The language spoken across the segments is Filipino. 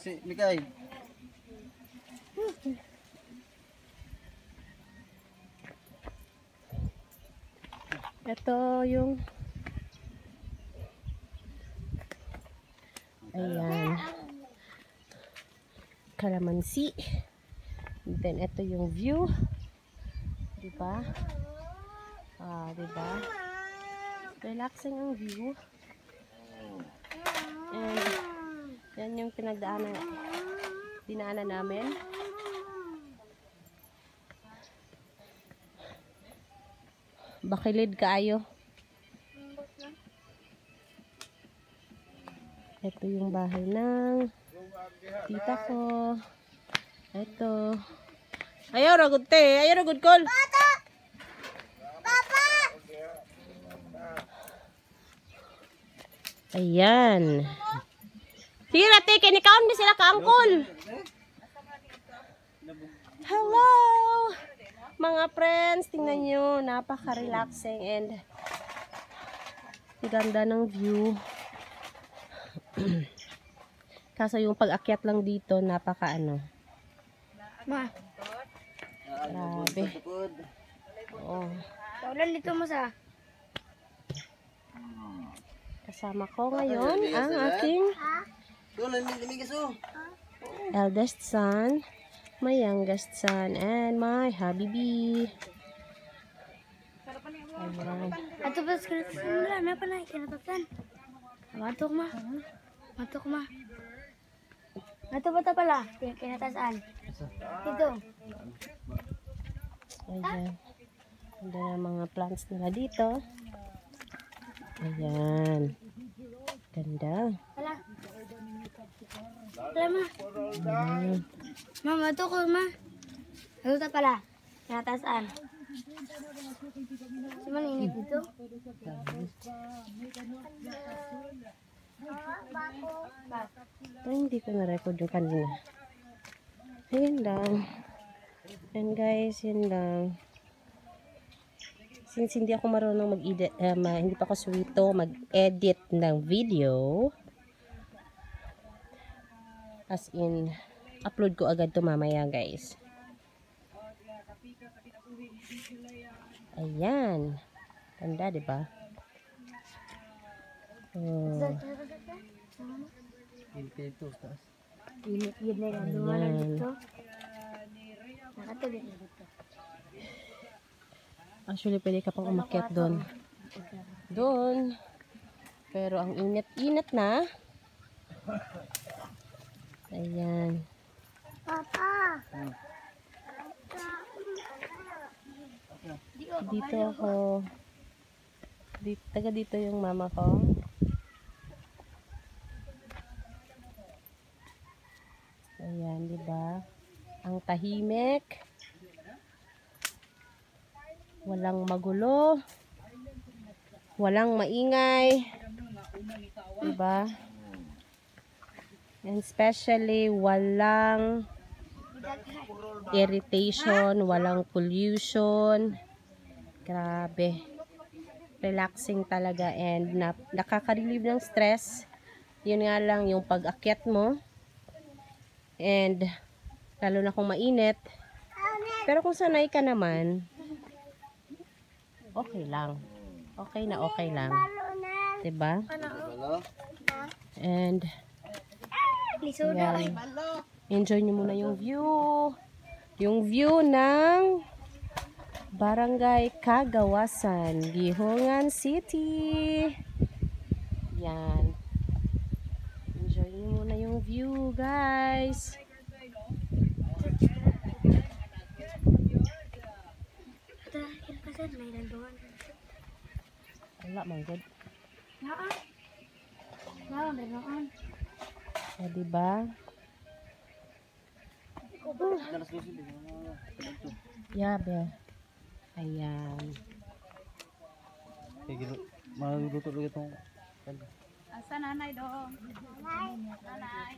Si Mikay. Ito yung ayan, Calamansi. Then ito yung view, diba? Diba? Relaxing ang view. And yan yung dinaanan namin. Bakilid kaayo. Ito yung bahay ng tita ko. Ito. Ayaw ragod te. Ayaw ragod kol. Papa! Papa! Ayan. Sige na te. Kinikaon di sila ka-angkol. Hello! Mga friends, tingnan nyo. Napaka-relaxing and ganda ng view. Kaso yung pag-akyat lang dito, napaka ano. Ma. Grabe. Oo. Taulan dito mo sa. Kasama ko ngayon ang aking eldest son, my youngest son, and my habibi. Ayan. Ato ba script mula na pa na kinatatan. Matok ma. Matok ma. Ato ba ta pala? Kinatasan. Dito. Ayan. Ganda na mga plants nila dito. Ayan. Ganda. Wala. Wala ma. Ayan. Ma, matok ko ma. Ato ta pala. Kinatasan. Cuman ini dito. Ito hindi ko na-record yung kanina. Ayun lang. And guys, yun lang. Since hindi ako marunong mag-edit, hindi pa ako suwito mag-edit ng video. As in, upload ko agad to mamaya guys. Ayan. Ganda, diba? Oh. Init yun na yan. Luwala dito. Nakatulog na dito. Actually, pwede ka pang umakyat doon. Doon. Pero ang init-init na. Ayan. Papa! Dito ako. Taga dito yung mama ko. Ayan, diba? Ang tahimik. Walang magulo. Walang maingay. Diba? And especially, walang irritation, walang pollution. Grabe. Relaxing talaga and nakaka-relieve ng stress. Yun nga lang yung pag-akyat mo. And lalo na kung mainit. Pero kung sanay ka naman, okay lang. Okay na okay lang. Diba? And yan. Enjoy nyo muna yung view. Yung view ng Barangay Cagawasan, Gihongan City. Yan. Enjoy nyo muna yung view, guys. Wala, man good. O, diba? Yabe. Ayan. Maluto ulit itong Asa nanay doon? Nanay.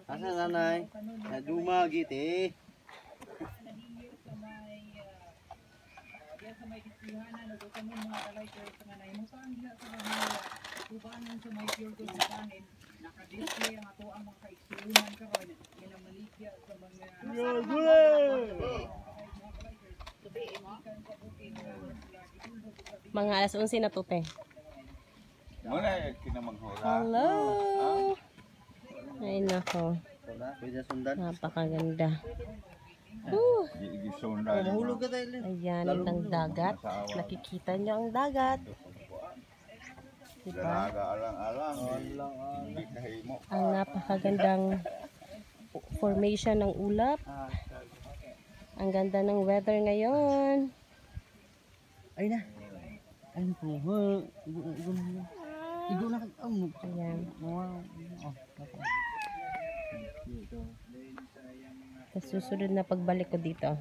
asa nanay? Dumagit eh. Mga alas 11 na to, te. Muna kinamaghura. Hello! Ay, nako. Wala, pwede sundan. Napakaganda. Gisundan. Mahulog ka tayo. Ayan, ang dagat. Nakikita nyo ang dagat. Diba? Dalaga alang-alang. Hindi kahimo. Ang napakagandang formation ng ulap. Ang ganda ng weather ngayon. Ay na. Ay po. Igo na kag-amog. Ayan. Wow. Sa susunod na pagbalik ko dito,